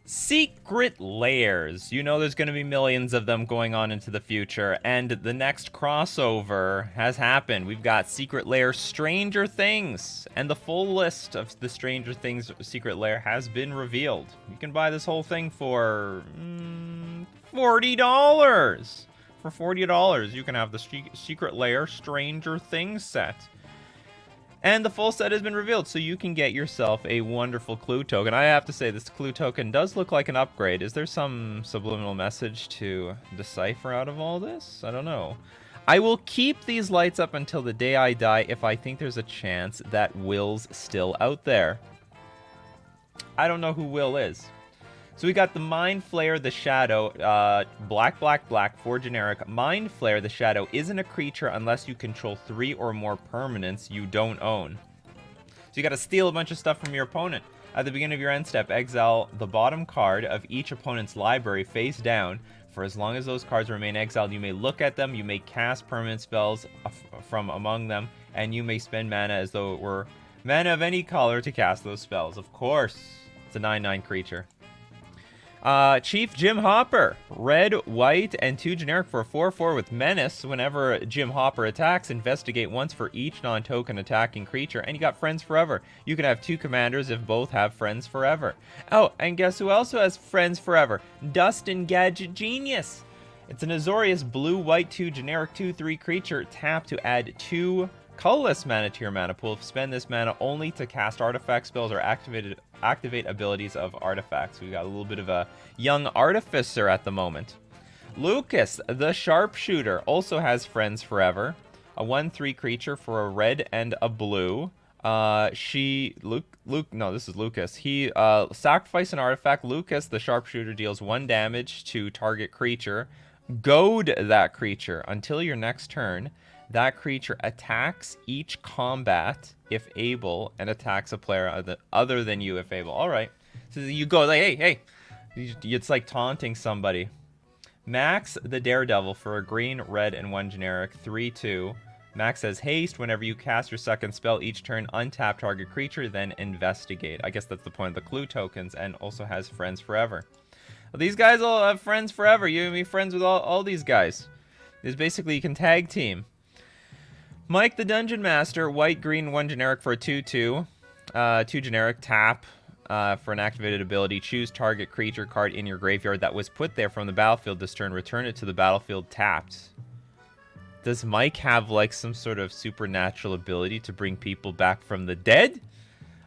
Secret lairs. You know there's going to be millions of them going on into the future, and the next crossover has happened. We've got Secret Lair Stranger Things, and the full list of the Stranger Things Secret Lair has been revealed. You can buy this whole thing for $40. For $40, you can have the Secret Lair Stranger Things set. And the full set has been revealed, so you can get yourself a wonderful clue token. I have to say, this clue token does look like an upgrade. Is there some subliminal message to decipher out of all this? I don't know. I will keep these lights up until the day I die if I think there's a chance that Will's still out there. I don't know who Will is. So we got the Mind Flayer, the Shadow, black, 4 generic. Mind Flayer, the Shadow, isn't a creature unless you control 3 or more permanents you don't own. So you gotta steal a bunch of stuff from your opponent. At the beginning of your end step, exile the bottom card of each opponent's library face down. For as long as those cards remain exiled, you may look at them, you may cast permanent spells from among them, and you may spend mana as though it were mana of any color to cast those spells. Of course, it's a 9/9 creature. Chief Jim Hopper, red, white, and 2 generic for a 4/4 with menace. Whenever Jim Hopper attacks, investigate once for each non-token attacking creature, and you got Friends Forever. You can have 2 commanders if both have Friends Forever. Oh, and guess who also has Friends Forever? Dustin Gadget Genius. It's an Azorius blue, white, 2 generic 2/3 creature. Tap to add 2 colorless mana to your mana pool. Spend this mana only to cast artifact spells or activate abilities of artifacts. We got a little bit of a young artificer at the moment. Lucas, the sharpshooter, also has Friends Forever. A 1/3 creature for a red and a blue. No, this is Lucas. He sacrifice an artifact. Lucas, the sharpshooter, deals 1 damage to target creature. Goad that creature until your next turn. That creature attacks each combat if able and attacks a player other than you if able. All right. So you go like, hey. It's like taunting somebody. Max the Daredevil for a green, red, and 1 generic 3/2. Max has haste. Whenever you cast your second spell each turn, untap target creature, then investigate. I guess that's the point of the clue tokens, and also has Friends Forever. Well, these guys all have Friends Forever. You can be friends with all these guys. It's basically you can tag team. Mike the Dungeon Master, white, green, 1 generic for a 2/2. 2 generic, tap for an activated ability. Choose target creature card in your graveyard that was put there from the battlefield this turn. Return it to the battlefield tapped. Does Mike have like some sort of supernatural ability to bring people back from the dead?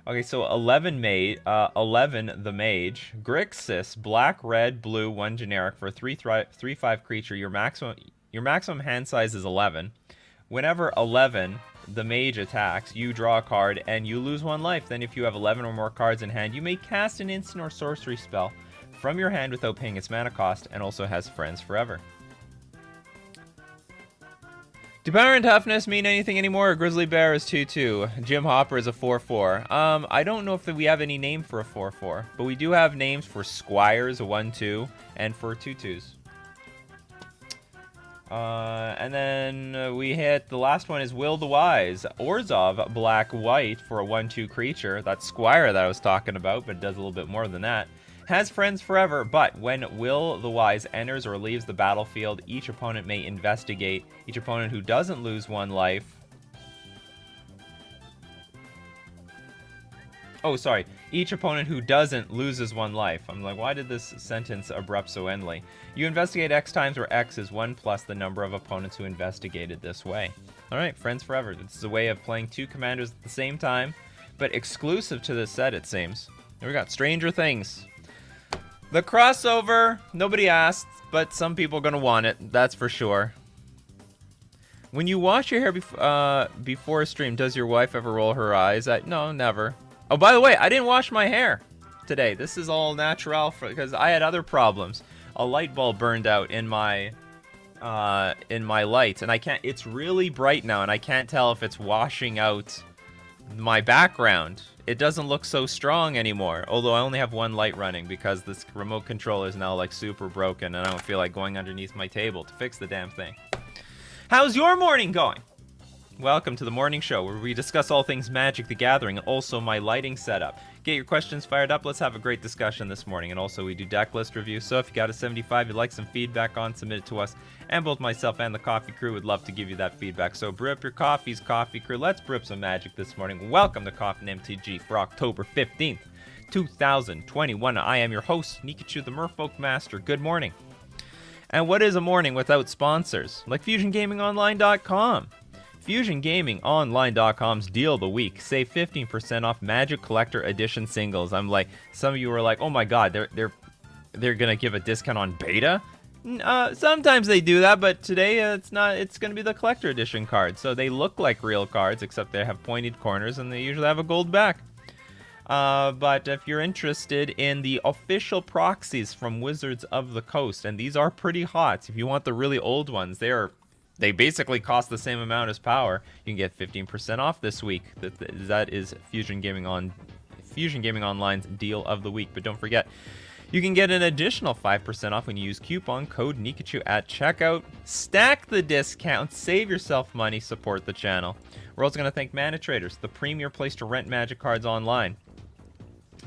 Okay, so 11 the Mage. Grixis, black, red, blue, 1 generic for a 3/5 creature. Your maximum hand size is 11. Whenever 11, the Mage attacks, you draw a card and you lose 1 life. Then if you have 11 or more cards in hand, you may cast an instant or sorcery spell from your hand without paying its mana cost, and also has Friends Forever. Do power and toughness mean anything anymore? A Grizzly Bear is 2/2. Jim Hopper is a 4/4. I don't know if we have any name for a 4/4, but we do have names for Squires, a 1/2, and for 2/2s. And then we hit the last one is Will the Wise. Orzhov, black, white for a 1/2 creature. That's Squire that I was talking about, but it does a little bit more than that. Has Friends Forever, but when Will the Wise enters or leaves the battlefield, each opponent may investigate. Each opponent who doesn't lose 1 life. Oh, sorry. Each opponent who doesn't loses 1 life. I'm like, why did this sentence abrupt so endly? You investigate X times, where X is 1 plus the number of opponents who investigated this way. All right, Friends Forever. This is a way of playing 2 commanders at the same time, but exclusive to this set, it seems. Here we got Stranger Things. The crossover, nobody asked, but some people are going to want it, that's for sure. When you wash your hair before a stream, does your wife ever roll her eyes? No, never. Oh, by the way, I didn't wash my hair today. This is all natural because I had other problems. A light bulb burned out in my light, and I can't. It's really bright now, and I can't tell if it's washing out my background. It doesn't look so strong anymore. Although I only have 1 light running because this remote control is now like super broken, and I don't feel like going underneath my table to fix the damn thing. How's your morning going? Welcome to the morning show where we discuss all things Magic the Gathering and also my lighting setup. Get your questions fired up. Let's have a great discussion this morning. And also we do deck list reviews. So if you got a 75 you'd like some feedback on, submit it to us. And both myself and the coffee crew would love to give you that feedback. So brew up your coffees, coffee crew. Let's brew up some Magic this morning. Welcome to Coffee and MTG for October 15th, 2021. I am your host, Nikachu the Merfolk Master. Good morning. And what is a morning without sponsors? Like FusionGamingOnline.com. FusionGamingOnline.com's deal of the week. Save 15% off Magic Collector Edition singles. I'm like, some of you were like, oh my god, they're gonna give a discount on beta? Sometimes they do that, but today it's not. It's gonna be the Collector Edition cards. So they look like real cards, except they have pointed corners and they usually have a gold back. But if you're interested in the official proxies from Wizards of the Coast, and these are pretty hot. If you want the really old ones, they basically cost the same amount as Power. You can get 15% off this week. That is Fusion Gaming Online's deal of the week. But don't forget, you can get an additional 5% off when you use coupon code Nikachu at checkout. Stack the discounts, save yourself money, support the channel. We're also going to thank Mana Traders, the premier place to rent Magic cards online.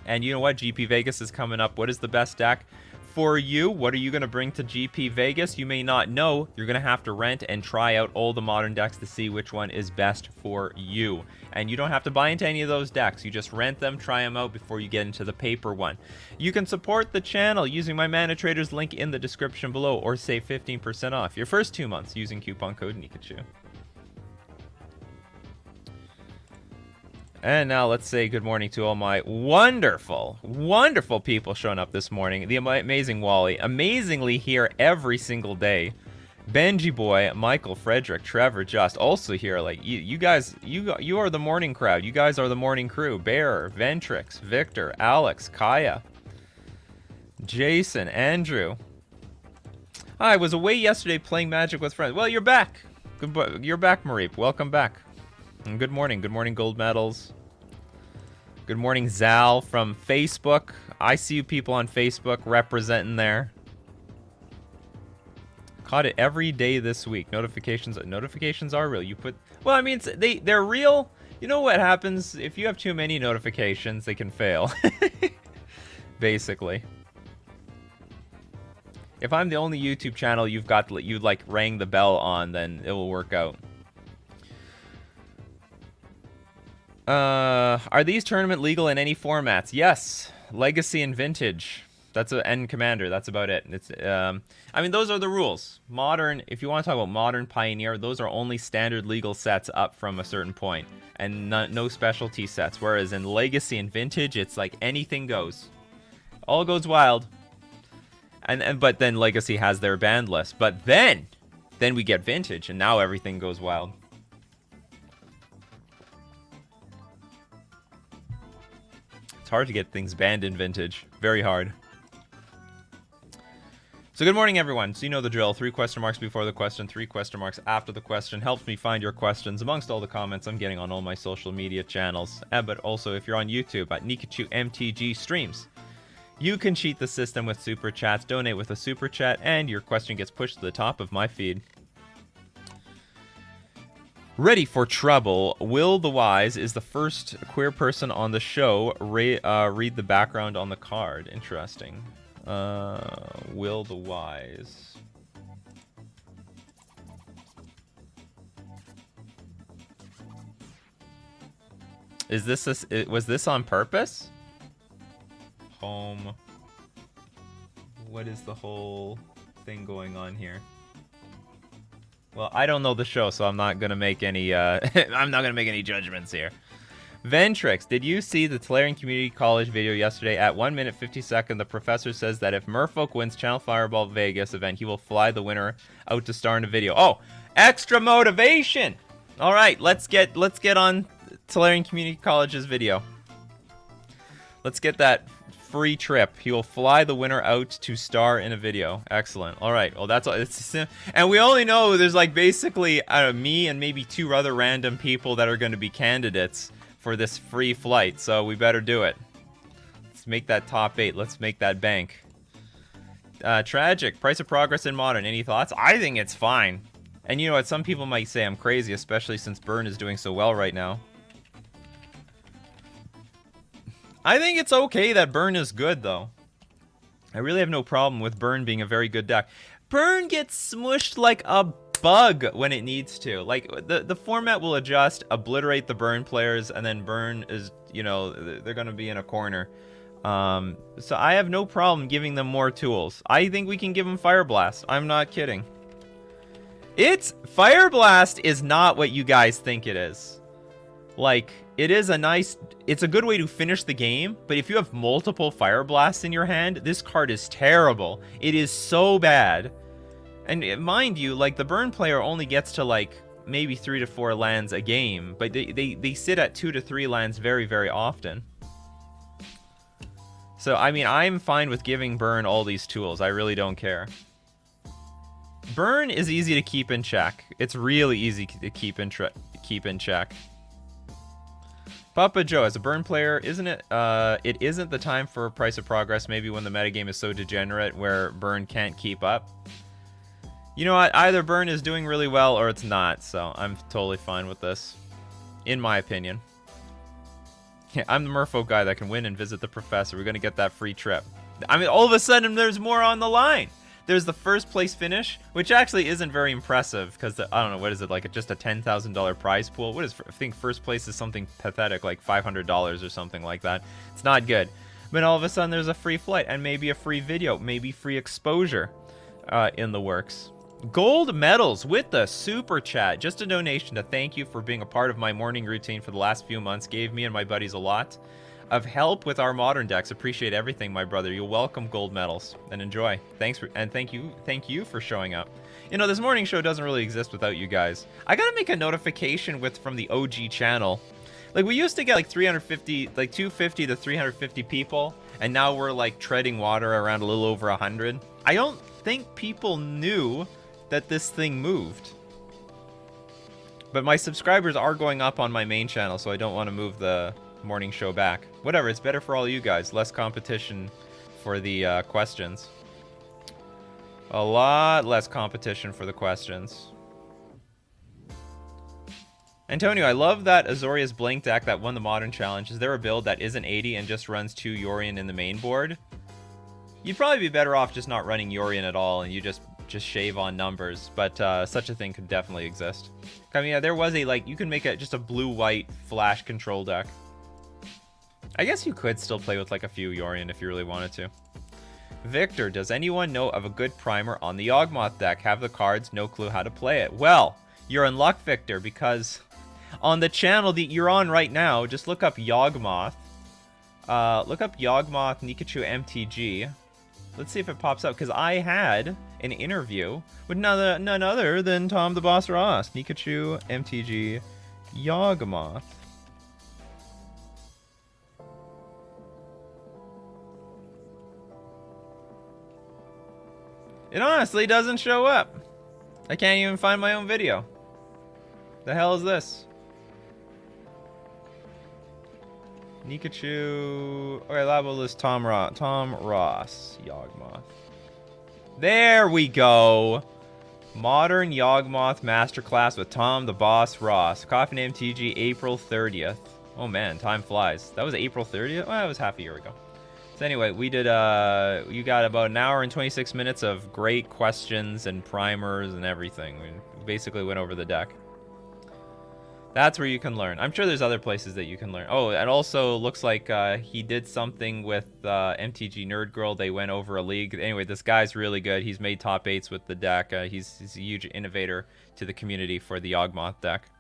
And you know what? GP Vegas is coming up. What is the best deck for you? What are you going to bring to GP Vegas? You may not know. You're going to have to rent and try out all the modern decks to see which one is best for you. And you don't have to buy into any of those decks. You just rent them, try them out before you get into the paper one. You can support the channel using my Mana Traders link in the description below, or save 15% off your first 2 months using coupon code Nikachu. And now let's say good morning to all my wonderful, wonderful people showing up this morning. The amazing Wally, amazingly here every single day. Benji Boy, Michael, Frederick, Trevor, Just, also here. Like you guys, you are the morning crowd. You guys are the morning crew. Bear, Ventrix, Victor, Alex, Kaya, Jason, Andrew. I was away yesterday playing Magic with friends. Well, you're back. You're back, Mareep. Welcome back. And good morning, gold medals. Good morning, Zal from Facebook. I see you people on Facebook representing there. Caught it every day this week. Notifications are real. You put, well, I mean, they're real. You know what happens if you have too many notifications? They can fail. Basically. If I'm the only YouTube channel you like rang the bell on, then it will work out. Are these tournament legal in any formats? Yes. Legacy and Vintage. That's an End Commander. That's about it. It's I mean, those are the rules. Modern, if you want to talk about Modern, Pioneer, those are only standard legal sets up from a certain point, and no specialty sets. Whereas in Legacy and Vintage, it's like anything goes. All goes wild. But then Legacy has their banned list. But then we get Vintage, and now everything goes wild. It's hard to get things banned in Vintage. Very hard. So good morning, everyone. So you know the drill. 3 question marks before the question, 3 question marks after the question. Helps me find your questions amongst all the comments I'm getting on all my social media channels. But also, if you're on YouTube at Nikachu MTG Streams, you can cheat the system with Super Chats. Donate with a Super Chat, and your question gets pushed to the top of my feed. Ready for trouble. Will the Wise is the first queer person on the show. Read the background on the card. Interesting. Will the Wise. Was this on purpose? Home. What is the whole thing going on here? Well, I don't know the show, so I'm not gonna make any. I'm not gonna make any judgments here. Ventrix, did you see the Lair Community College video yesterday? At 1 minute 50 seconds, the professor says that if Merfolk wins Channel Fireball Vegas event, he will fly the winner out to star in a video. Oh, extra motivation! All right, let's get on Lair Community College's video. Let's get that free trip. He will fly the winner out to star in a video. Excellent. All right. Well, that's all. And we only know there's like basically me and maybe 2 other random people that are going to be candidates for this free flight. So we better do it. Let's make that top 8. Let's make that bank. Tragic. Price of Progress in Modern. Any thoughts? I think it's fine. And you know what? Some people might say I'm crazy, especially since Burn is doing so well right now. I think it's okay that Burn is good, though. I really have no problem with Burn being a very good deck. Burn gets smushed like a bug when it needs to. Like, the format will adjust, obliterate the Burn players, and then Burn is, you know, they're going to be in a corner. So I have no problem giving them more tools. I think we can give them Fire Blast. I'm not kidding. Fire Blast is not what you guys think it is. Like, it's a good way to finish the game, but if you have multiple Fire Blasts in your hand, this card is terrible. It is so bad. And mind you, like, the Burn player only gets to, like, maybe 3 to 4 lands a game, but they sit at 2 to 3 lands very, very often. So, I mean, I'm fine with giving Burn all these tools. I really don't care. Burn is easy to keep in check. It's really easy to keep in check. Papa Joe, as a Burn player, isn't it? It isn't the time for Price of Progress. Maybe when the metagame is so degenerate where Burn can't keep up. You know what? Either Burn is doing really well or it's not. So I'm totally fine with this, in my opinion. Yeah, I'm the Merfolk guy that can win and visit the professor. We're gonna get that free trip. I mean, all of a sudden, there's more on the line. There's the first place finish, which actually isn't very impressive because I don't know, what is it, like just a $10,000 prize pool? What is, I think first place is something pathetic, like $500 or something like that. It's not good. But all of a sudden there's a free flight and maybe a free video, maybe free exposure in the works. Gold medals with the super chat. Just a donation to thank you for being a part of my morning routine for the last few months. Gave me and my buddies a lot of help with our modern decks. Appreciate everything, my brother. You're welcome, gold medals, and enjoy. Thanks for, and thank you for showing up. You know, this morning show doesn't really exist without you guys. I gotta make a notification from the OG channel. Like, we used to get like 250 to 350 people, and now we're like treading water around a little over 100. I don't think people knew that this thing moved. But my subscribers are going up on my main channel, so I don't want to move the morning show back. Whatever, it's better for all you guys. Less competition for the questions. A lot less competition for the questions. Antonio, I love that Azorius Blink deck that won the Modern Challenge. Is there a build that isn't 80 and just runs 2 Yorion in the main board? You'd probably be better off just not running Yorion at all and you just shave on numbers, but such a thing could definitely exist. I mean, yeah, there was you can make just a blue-white flash control deck. I guess you could still play with like a few Yorion if you really wanted to. Victor, does anyone know of a good primer on the Yawgmoth deck? Have the cards, no clue how to play it. Well, you're in luck, Victor, because on the channel that you're on right now, just look up Yawgmoth. Look up Yawgmoth Nikachu MTG. Let's see if it pops up, because I had an interview with none other than Tom the Boss Ross. Nikachu MTG Yawgmoth. It honestly doesn't show up. I can't even find my own video. The hell is this? Nikachu. Okay, that was Tom Ross. Yawgmoth. There we go. Modern Yawgmoth Masterclass with Tom the Boss Ross. Coffee and MTG, April 30th. Oh man, time flies. That was April 30th? Well, that was half a year ago. So anyway, we did, you got about an hour and 26 minutes of great questions and primers and everything. We basically went over the deck. That's where you can learn. I'm sure there's other places that you can learn. Oh, it also looks like he did something with MTG Nerd Girl. They went over a league. Anyway, this guy's really good. He's made top 8s with the deck. He's a huge innovator to the community for the Yawgmoth deck.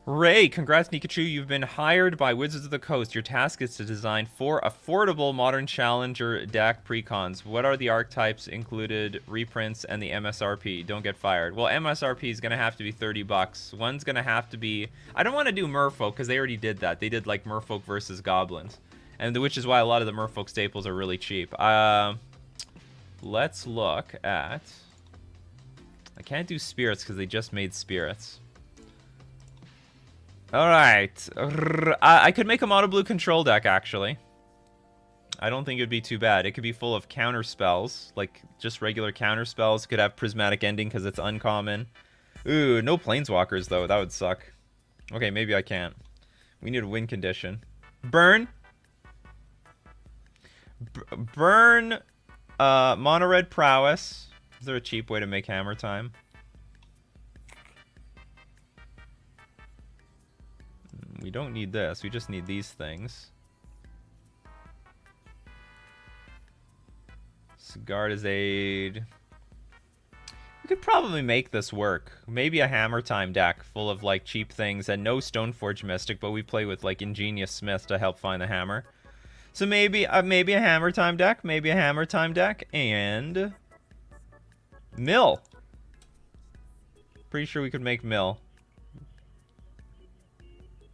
Ray, congrats Nikachu, you've been hired by Wizards of the Coast. Your task is to design 4 affordable Modern Challenger deck precons. What are the archetypes included, reprints, and the MSRP? Don't get fired. Well, MSRP is going to have to be $30. One's going to have to be... I don't want to do Merfolk, because they already did that. They did, like, Merfolk versus Goblins. And which is why a lot of the Merfolk staples are really cheap. Let's look at... I can't do Spirits, because they just made Spirits. Alright. I could make a mono blue control deck, actually. I don't think it'd be too bad. It could be full of counter spells, like just regular counter spells. It could have prismatic ending because it's uncommon. Ooh, no planeswalkers though. That would suck. Okay, maybe I can't. We need a win condition. Burn. Burn. Mono red prowess. Is there a cheap way to make hammer time? We don't need this. We just need these things. Sigarda's Aid. We could probably make this work. Maybe a hammer time deck full of like cheap things and no Stoneforge Mystic, but we play with like Ingenious Smith to help find the hammer. So maybe a hammer time deck, maybe a hammer time deck, and mill. Pretty sure we could make mill.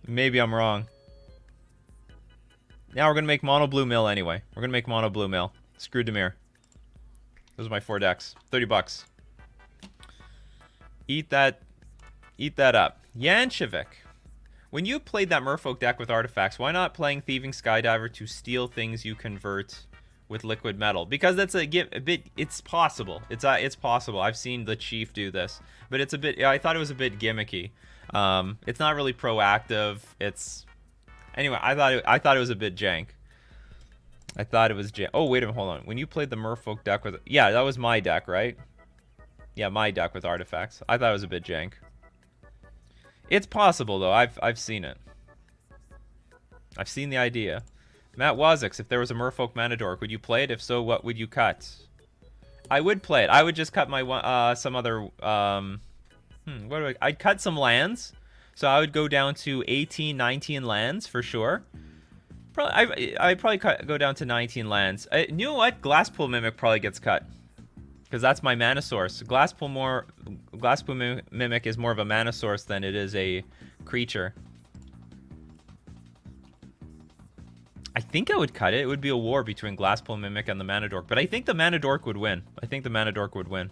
Maybe I'm wrong. Now we're gonna make mono blue mill anyway. We're gonna make mono blue mill. Screw Demir. Those are my 4 decks. 30 bucks. Eat that up. Yanchevik. When you played that Merfolk deck with artifacts, why not playing Thieving Skydiver to steal things you convert with liquid metal? Because that's a bit. It's possible. It's possible. I've seen the Chief do this, but it's a bit. I thought it was a bit gimmicky. It's not really proactive. It's anyway. I thought it was a bit jank. I thought it was jank. Oh wait a minute, hold on. When you played the Merfolk deck with, yeah, that was my deck, right? Yeah, my deck with artifacts. I thought it was a bit jank. It's possible though. I've seen it. I've seen the idea. Matt Wazix, if there was a Merfolk Mana Dork, would you play it? If so, what would you cut? I would play it. I would just cut my some other I'd cut some lands. So I would go down to 18, 19 lands for sure. I'd probably go down to 19 lands. You know what? Glasspool Mimic probably gets cut. Because that's my mana source. Glasspool Mimic is more of a mana source than it is a creature. I think I would cut it. It would be a war between Glasspool Mimic and the Mana Dork. But I think the Mana Dork would win. I think the Mana Dork would win.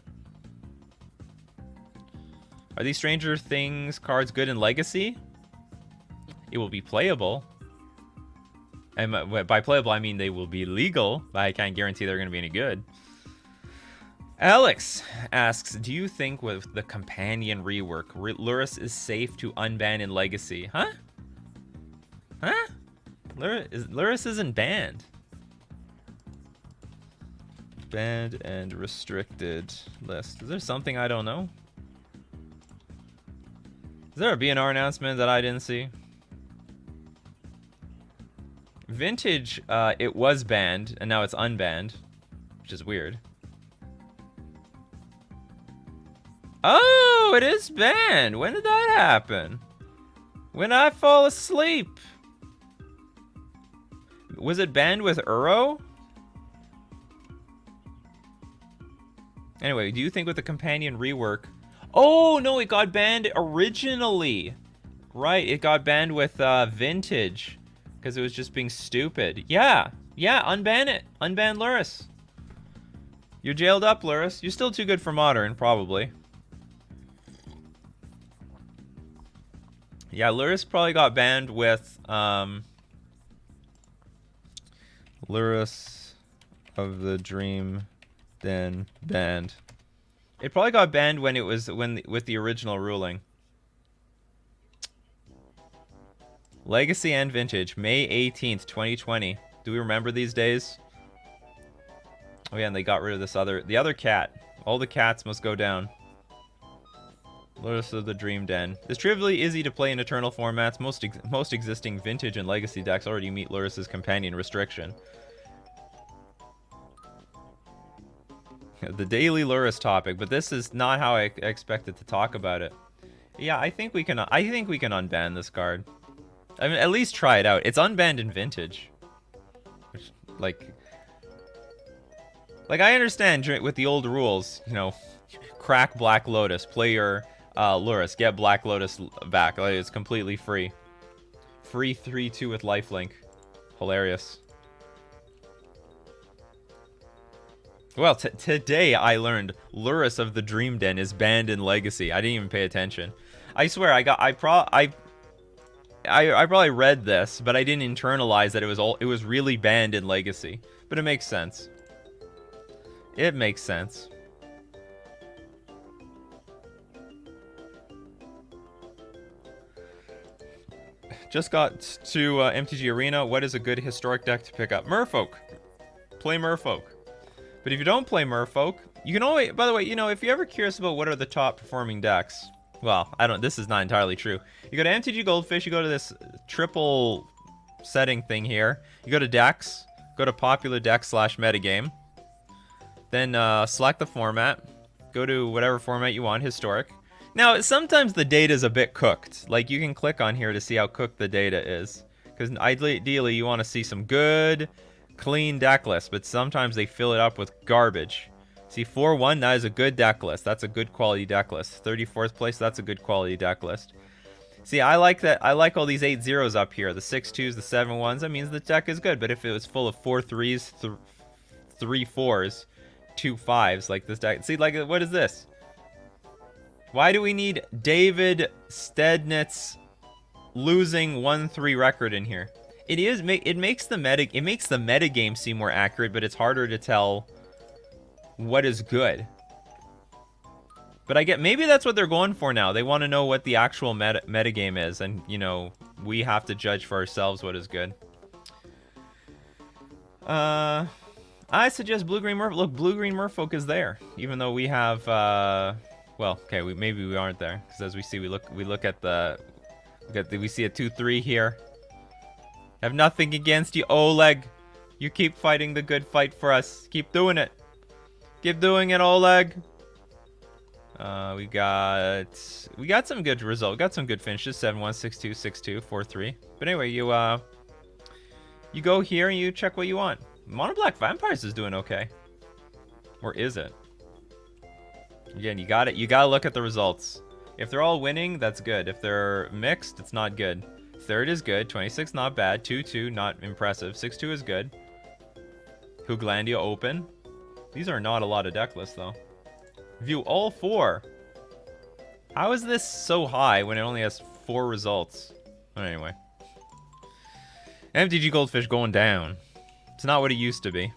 Are these Stranger Things cards good in Legacy? It will be playable. And by playable, I mean they will be legal. But I can't guarantee they're going to be any good. Alex asks, do you think with the companion rework, Lurrus is safe to unban in Legacy? Huh? Huh? Lurrus isn't banned. Banned and restricted list. Is there something I don't know? Is there a BNR announcement that I didn't see? Vintage, it was banned, and now it's unbanned, which is weird. Oh, it is banned. When did that happen? When I fall asleep. Was it banned with Uro? Anyway, do you think with the companion rework... Oh, no, it got banned originally. Right, it got banned with Vintage. Because it was just being stupid. Yeah, unban it. Unban Lurrus. You're jailed up, Lurrus. You're still too good for Modern, probably. Yeah, Lurrus probably got banned with Lurrus of the Dream Den banned. It probably got banned when it was with the original ruling. Legacy and Vintage, May 18th, 2020. Do we remember these days? Oh yeah, and they got rid of the other cat. All the cats must go down. Lurrus of the Dream Den. It's trivially easy to play in Eternal formats. Most existing Vintage and Legacy decks already meet Lurrus's companion restriction. The daily Lurrus topic, but this is not how I expected to talk about it. Yeah, I think we can unban this card. I mean, at least try it out. It's unbanned in Vintage. Which, like I understand with the old rules, you know, crack Black Lotus, play your Lurrus, get Black Lotus back. Like, it's completely free. Free 3/2 with lifelink. Hilarious. Well, today I learned Lurrus of the Dream Den is banned in Legacy. I didn't even pay attention. I swear, I probably read this, but I didn't internalize that it was really banned in Legacy. But it makes sense. It makes sense. Just got to MTG Arena. What is a good historic deck to pick up? Merfolk. Play Merfolk. But if you don't play Merfolk, you can always... By the way, you know, if you're ever curious about what are the top performing decks... Well, this is not entirely true. You go to MTG Goldfish, you go to this triple setting thing here. You go to decks, go to popular decks / metagame. Then select the format. Go to whatever format you want, historic. Now, sometimes the data is a bit cooked. Like, you can click on here to see how cooked the data is. Because ideally, you want to see some good, clean deck lists. But sometimes they fill it up with garbage. See, 4-1, that is a good deck list. That's a good quality deck list. 34th place, that's a good quality deck list. See, I like that. I like all these 8-0s up here. The 6-2s, the 7-1s. That means the deck is good. But if it was full of 4-3s, 3-4s, 2-5s, like this deck. See, like, what is this? Why do we need David Stednitz's losing 1-3 record in here? It makes the meta game seem more accurate, but it's harder to tell what is good. But I get, maybe that's what they're going for now. They want to know what the actual meta game is, and you know, we have to judge for ourselves what is good. I suggest blue-green Merfolk. Look, blue-green Merfolk is there, even though we have well, okay, maybe we aren't there, because as we see, we look at we see a 2-3 here. Have nothing against you, Oleg. You keep fighting the good fight for us. Keep doing it. Keep doing it, Oleg. We got some good results. We got some good finishes. 7-1, 6-2, 6-2, 4-3. But anyway, you go here and you check what you want. Mono Black Vampires is doing okay. Or is it? Again, you gotta look at the results. If they're all winning, that's good. If they're mixed, it's not good. Third is good. 26, not bad. 2-2, not impressive. 6-2 is good. Hooglandia open. These are not a lot of deck lists, though. View all 4. How is this so high when it only has 4 results? But anyway. MTG Goldfish going down. It's not what it used to be.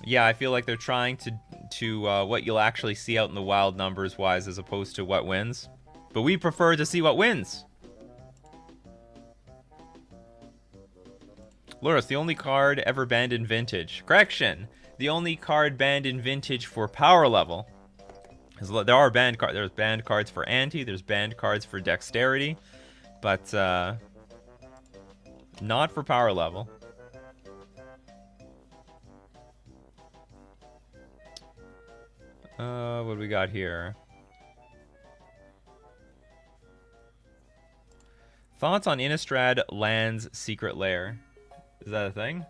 Yeah, I feel like they're trying to what you'll actually see out in the wild numbers-wise as opposed to what wins. But we prefer to see what wins. Loris, the only card ever banned in Vintage. Correction. The only card banned in Vintage for power level. There are banned cards. There's banned cards for Anti. There's banned cards for Dexterity. But not for power level. What do we got here? Thoughts on Innistrad Land's Secret Lair. Is that a thing?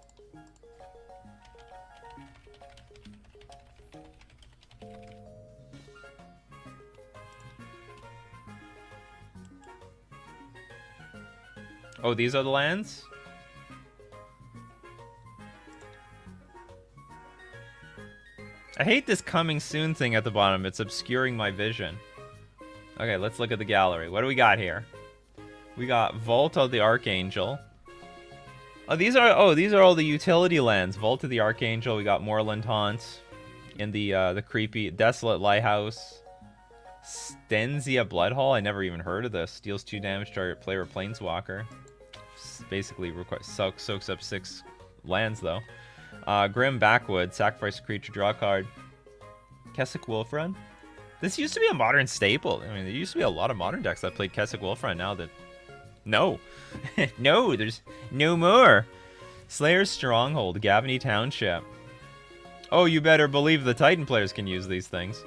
Oh, these are the lands? I hate this coming soon thing at the bottom. It's obscuring my vision. Okay, let's look at the gallery. What do we got here? We got Vault of the Archangel. Oh, these are all the utility lands. Vault of the Archangel. We got Moorland Haunt in the creepy Desolate Lighthouse. Stenzia Bloodhall. I never even heard of this. Deals 2 damage to target player or planeswalker. Basically soaks up 6 lands though. Grim Backwood, sacrifice a creature, draw a card. Keswick Wolfrun. This used to be a modern staple. I mean, there used to be a lot of modern decks that played Keswick Wolfrun. Now that no, no, there's no more. Slayer's Stronghold, Gavany Township. Oh, you better believe the Titan players can use these things.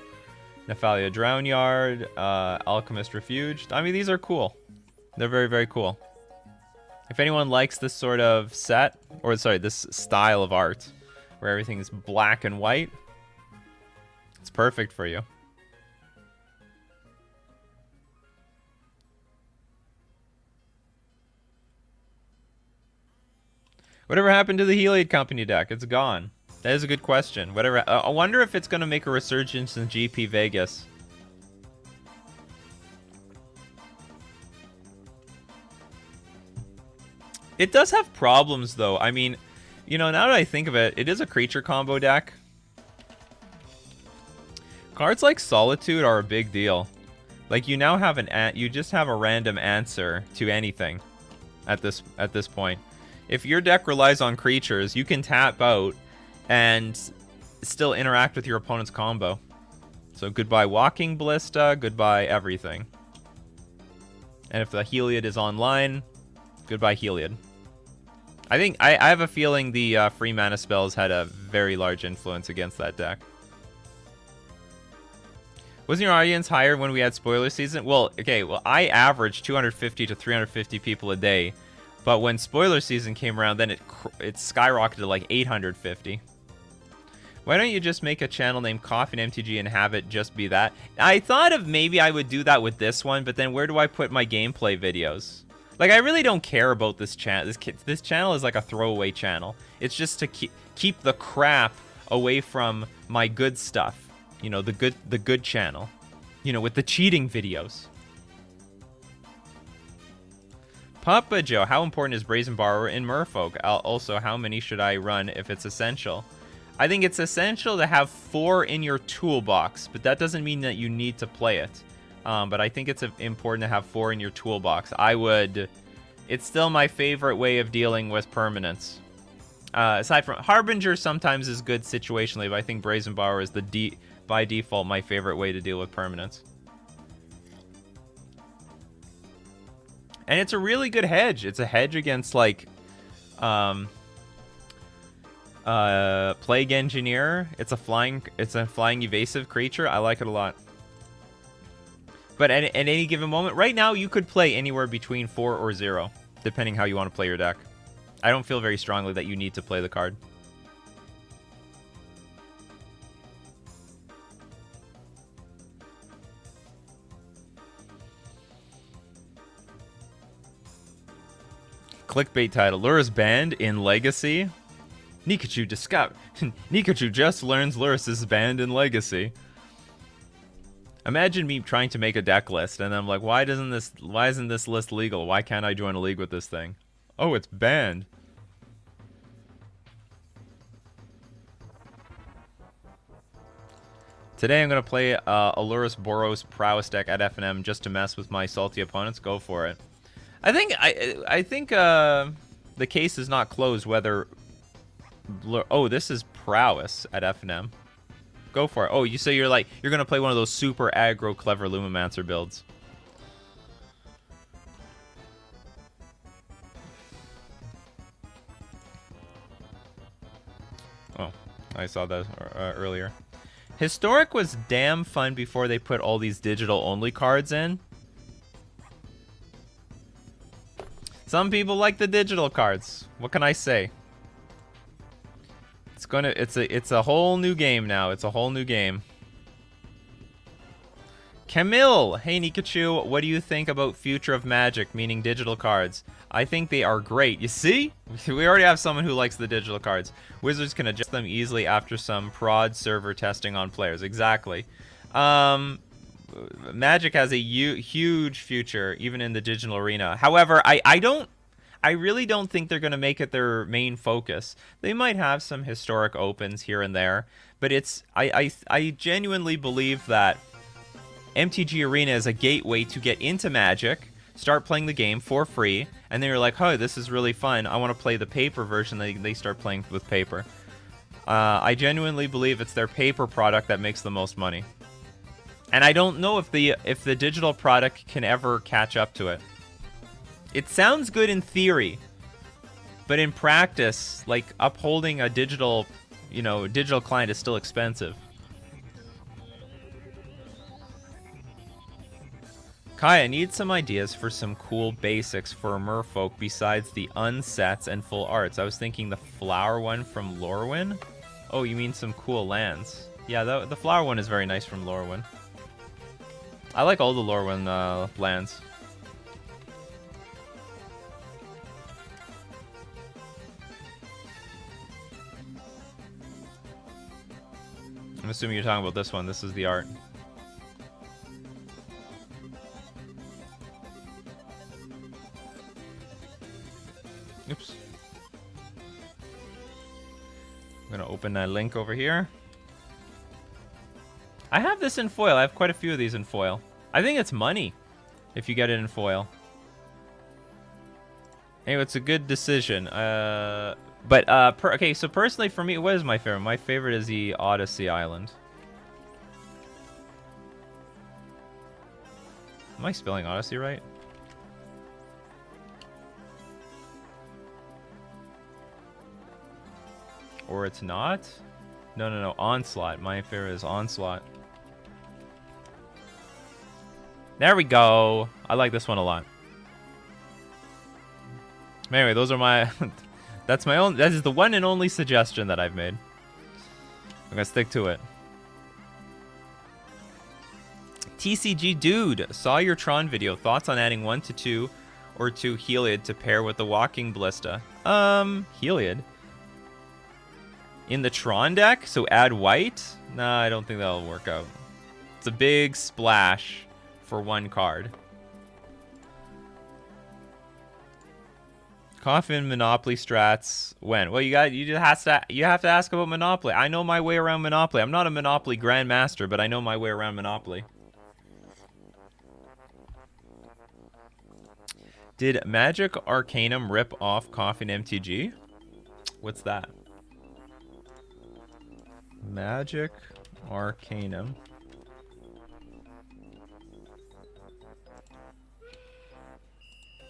Nephalia Drownyard, Alchemist Refuge. I mean, these are cool. They're very, very cool. If anyone likes this sort of set, or sorry, this style of art, where everything is black and white, it's perfect for you. Whatever happened to the Heliod Company deck? It's gone. That is a good question. Whatever. I wonder if it's going to make a resurgence in GP Vegas. It does have problems, though. I mean, you know, now that I think of it, it is a creature combo deck. Cards like Solitude are a big deal. Like, you now have you just have a random answer to anything at this point. If your deck relies on creatures, you can tap out and still interact with your opponent's combo. So goodbye Walking Ballista, goodbye everything. And if the Heliod is online, goodbye Heliod. I think I have a feeling the free mana spells had a very large influence against that deck. Wasn't your audience higher when we had spoiler season? Well, okay, well, I averaged 250 to 350 people a day, but when spoiler season came around, then it skyrocketed to like 850. Why don't you just make a channel named Coffee and MTG and have it just be that? I thought of maybe I would do that with this one, but then where do I put my gameplay videos? Like, I really don't care about this channel. This channel is like a throwaway channel. It's just to keep the crap away from my good stuff. You know, the good channel. You know, with the cheating videos. Papa Joe, how important is Brazen Borrower in Merfolk? Also, how many should I run if it's essential? I think it's essential to have 4 in your toolbox, but that doesn't mean that you need to play it. But I think it's important to have 4 in your toolbox. It's still my favorite way of dealing with permanents. Aside from Harbinger sometimes is good situationally, but I think Brazen Borrower is by default my favorite way to deal with permanents. And it's a really good hedge. It's a hedge against like Plague Engineer. It's a flying evasive creature. I like it a lot. But at any given moment, right now you could play anywhere between 4 or 0, depending how you want to play your deck. I don't feel very strongly that you need to play the card. Clickbait title: Lurrus banned in Legacy. Nikachu discover. Nikachu just learns Lurrus is banned in Legacy. Imagine me trying to make a deck list, and I'm like, why isn't this list legal? Why can't I join a league with this thing? Oh, it's banned. Today I'm gonna play a Lurrus Boros Prowess deck at FNM just to mess with my salty opponents. Go for it. I think the case is not closed whether. Oh, this is Prowess at FNM. Go for it. Oh, you say you're gonna play one of those super aggro clever Lumimancer builds. Oh, I saw that earlier. Historic was damn fun before they put all these digital only cards in. Some people like the digital cards. What can I say? It's a whole new game now. It's a whole new game. Camille, hey Nikachu, what do you think about future of Magic, meaning digital cards? I think they are great. You see? We already have someone who likes the digital cards. Wizards can adjust them easily after some prod server testing on players. Exactly. Magic has a huge future, even in the digital arena. However, I really don't think they're going to make it their main focus. They might have some historic opens here and there, but I genuinely believe that MTG Arena is a gateway to get into Magic, start playing the game for free, and then you're like, oh, this is really fun. I want to play the paper version. They start playing with paper. I genuinely believe it's their paper product that makes the most money. And I don't know if the digital product can ever catch up to it. It sounds good in theory, but in practice, like upholding a digital client is still expensive. Kai, I need some ideas for some cool basics for Merfolk besides the unsets and full arts. I was thinking the flower one from Lorwyn. Oh, you mean some cool lands? Yeah, the flower one is very nice from Lorwyn. I like all the Lorwyn lands. I'm assuming you're talking about this one. This is the art. I'm gonna open that link over here. I have this in foil. I have quite a few of these in foil. I think it's money if you get it in foil. Anyway, it's a good decision. Okay, so personally for me, what is my favorite? My favorite is the Odyssey Island. Am I spelling Odyssey right? Or it's not? No. Onslaught. My favorite is Onslaught. There we go. I like this one a lot. Anyway, those are my... That is the one and only suggestion that I've made. I'm gonna stick to it. TCG Dude, saw your Tron video. Thoughts on adding 1 to 2 or 2 Heliod to pair with the Walking Ballista? Heliod? In the Tron deck? So add white? Nah, I don't think that'll work out. It's a big splash for 1 card. Coffee and Monopoly strats when? Well, you have to ask about Monopoly. I know my way around Monopoly. I'm not a Monopoly grandmaster, but I know my way around Monopoly. Did Magic Arcanum rip off Coffee and MTG? What's that? Magic Arcanum.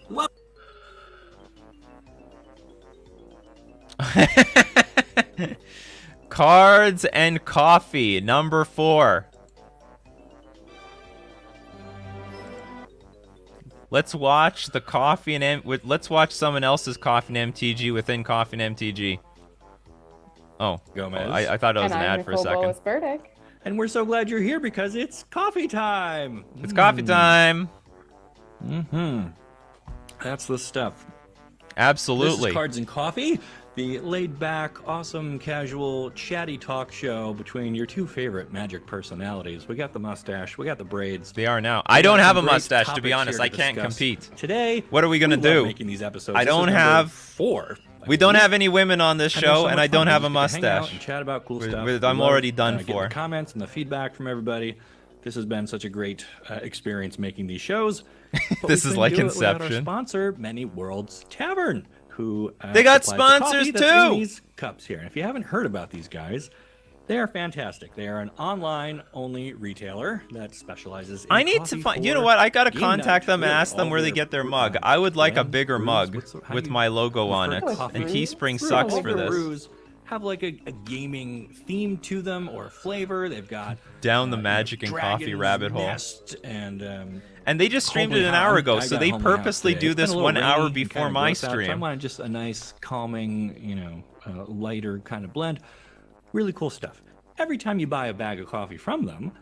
What? Cards and Coffee, number 4. Let's watch the Coffee and let's watch someone else's Coffee and MTG within Coffee and MTG. Oh, Gomez. I thought it was an ad for a second. Burdick. And we're so glad you're here because it's coffee time. It's coffee time. That's the stuff. Absolutely. This is Cards and Coffee, the laid-back, awesome, casual, chatty talk show between your 2 favorite Magic personalities. We got the mustache, we got the braids. They are now. I don't have a mustache, to be honest. I can't compete. Today, what are we gonna do? Making these episodes. I don't have 4. We don't have any women on this show, and I don't have a mustache. Hang out and chat about cool stuff. I'm already done for. The comments and the feedback from everybody. This has been such a great experience making these shows. This is like Inception. Our sponsor, Many Worlds Tavern, who they got sponsors too. These cups here, and if you haven't heard about these guys, they are fantastic. They are an online-only retailer that specializes in I need to find... You know what? I got to contact them and ask them where they get their mug. I would like a bigger mug with my logo on it. And Teespring sucks for this. Have like a gaming theme to them or flavor. They've got down the Magic and Coffee rabbit hole. And they just streamed it an hour ago, so they purposely do this 1 hour before my stream. I wanted just a nice, calming, lighter kind of blend. Really cool stuff. Every time you buy a bag of coffee from them,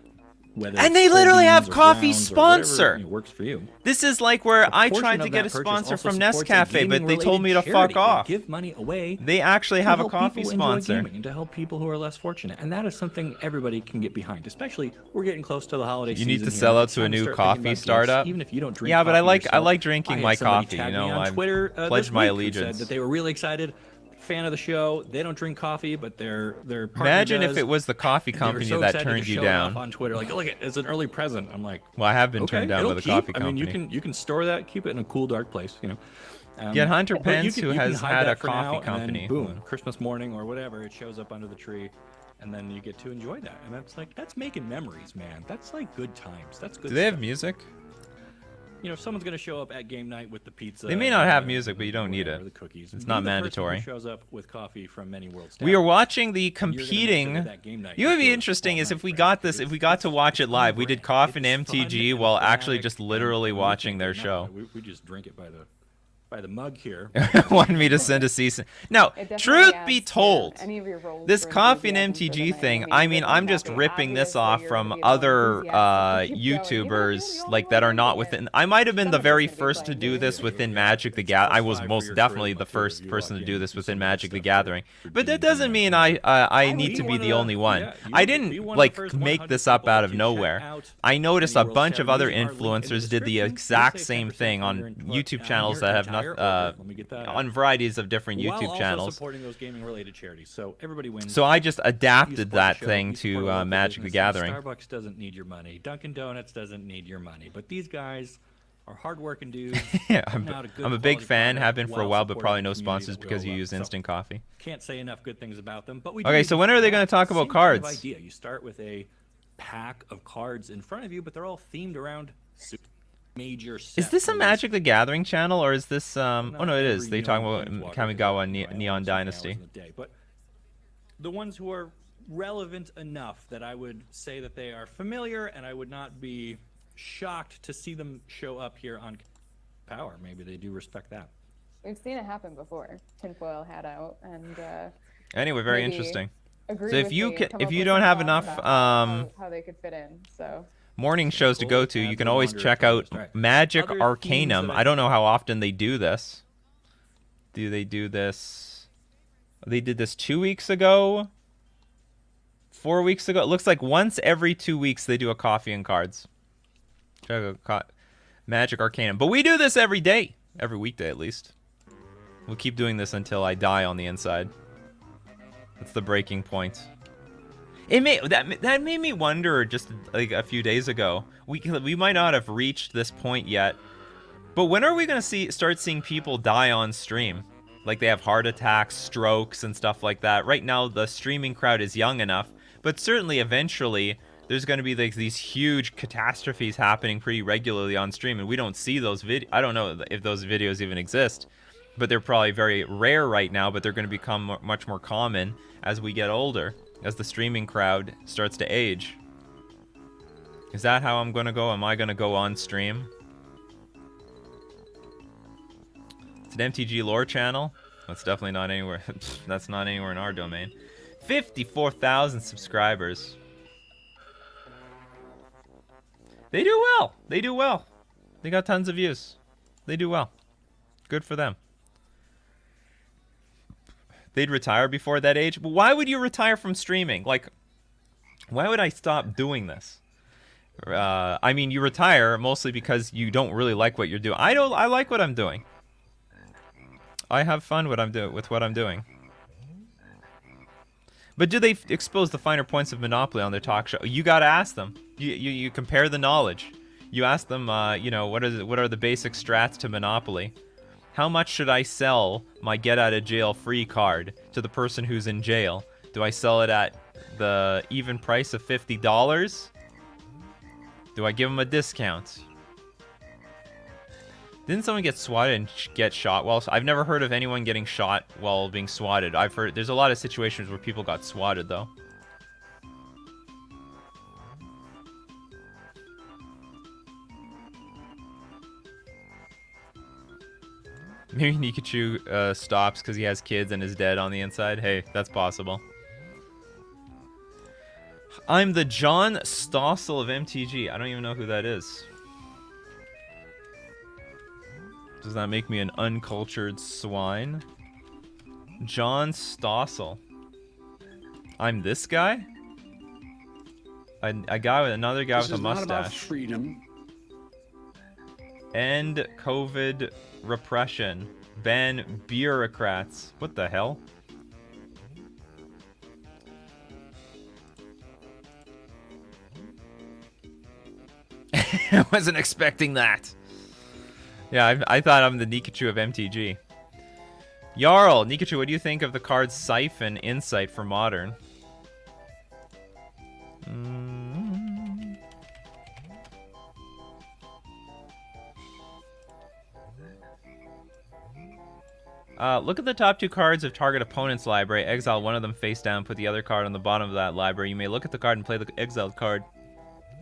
and they literally have coffee sponsor. Whatever, works for you. This is like where I tried to get a sponsor from Nescafe, but they told me to fuck off. Give money away. They actually have a coffee sponsor. And to help people who are less fortunate. And that is something everybody can get behind, especially we're getting close to the holiday season. You need to sell out to a new coffee startup. Even if you don't drink yeah, but yourself. I like drinking my coffee, you know. I pledge my allegiance. Said that they were really excited. Fan of the show. They don't drink coffee, but their partner Imagine does. if it was the coffee company so that turned you down on Twitter. Like, look, it's an early present. I'm like, well, I have been turned down by the coffee company. I mean, you can store that, keep it in a cool, dark place. You know. Get Hunter Pence, who has had a coffee company. Boom, Christmas morning or whatever, it shows up under the tree, and then you get to enjoy that. And that's making memories, man. That's like good times. That's good. Do they have stuff. music? You know, if someone's going to show up at game night with the pizza. They may not have music, but you don't need it. The cookies. It's not mandatory. Shows up with coffee from Many Worlds. We are watching the competing. You would be interesting is if we got to watch it live. We did Coffee and MTG while actually just literally watching their show. We just drink it by the mug here. Wanted me to send a cease. Now, truth be told, this Coffee and MTG thing, I mean, I'm just ripping this off from other YouTubers like that are not within. I might have been the very first to do this within Magic the Gathering. I was most definitely the first person to do this within Magic the Gathering. But that doesn't mean I need to be the only one. I didn't like make this up out of nowhere. I noticed a bunch of other influencers did the exact same thing on YouTube channels that have Let me get that on varieties of different while YouTube also channels. supporting those gaming-related charities, so everybody wins. So I just You adapted support that the show, thing you support a to local Magic the business. Gathering. Starbucks doesn't need your money. Dunkin' Donuts doesn't need your money. But these guys are hardworking dudes. Yeah, putting out a good I'm a big quality fan, product have been for a while while, but supporting probably the no community sponsors that we because all you love. use So, instant coffee. can't say enough good things about them. But we do Okay, need so to when are they talk going to talk about same kind of cards? idea. You start with a pack of cards in front of you, but they're all themed around major set Is this a release. Magic the Gathering channel, or is this oh Not no, it is. every They young talk about planeswalker Kamigawa deserves, right, Neon so many hours Dynasty. in the day. But the ones who are relevant enough that I would say that they are familiar, and I would not be shocked to see them show up here on Power. Maybe they do respect that. We've seen it happen before. Tinfoil hat out, and Anyway, very maybe interesting. agree So if with you me, ca- come if up you with don't some have thoughts enough, about how they could fit in. So Morning shows to go to, you can always check out Magic Other themes Arcanum. that I don't know how often they do this. Do they do this? They did this 2 weeks ago, 4 weeks ago. It looks like once every 2 weeks they do a coffee and cards. Check out Magic Arcanum. But we do this every day, every weekday at least. We'll keep doing this until I die on the inside. That's the breaking point. That made me wonder just like a few days ago. We might not have reached this point yet, but when are we gonna start seeing people die on stream? Like they have heart attacks, strokes, and stuff like that. Right now, the streaming crowd is young enough, but certainly eventually there's gonna be like these huge catastrophes happening pretty regularly on stream, and we don't see those I don't know if those videos even exist, but they're probably very rare right now. But they're gonna become much more common as we get older, as the streaming crowd starts to age. Is that how I'm gonna go? Am I gonna go on stream? It's an MTG lore channel. That's definitely not anywhere. That's not anywhere in our domain. 54,000 subscribers. They do well. They do well. They got tons of views. They do well. Good for them. They'd retire before that age. But why would you retire from streaming? Like, why would I stop doing this? I mean, you retire mostly because you don't really like what you're doing. I like what I'm doing. I have fun with what I'm doing. But do they expose the finer points of Monopoly on their talk show? You gotta ask them. You compare the knowledge. You ask them, you know, what are the basic strats to Monopoly? How much should I sell my get out of jail free card to the person who's in jail? Do I sell it at the even price of $50? Do I give them a discount? Didn't someone get swatted and get shot? Well, I've never heard of anyone getting shot while being swatted. I've heard there's a lot of situations where people got swatted though. Maybe Nikachu stops because he has kids and is dead on the inside. Hey, that's possible. I'm the John Stossel of MTG. I don't even know who that is. Does that make me an uncultured swine? John Stossel. I'm this guy? A guy with another guy with a mustache. This is not about freedom. End COVID repression. Ban bureaucrats. What the hell? I wasn't expecting that. Yeah, I thought I'm the Nikachu of MTG. Jarl, Nikachu, what do you think of the cards Siphon Insight for Modern? Look at the top two cards of target opponent's library. Exile one of them face down, put the other card on the bottom of that library. You may look at the card and play the exiled card.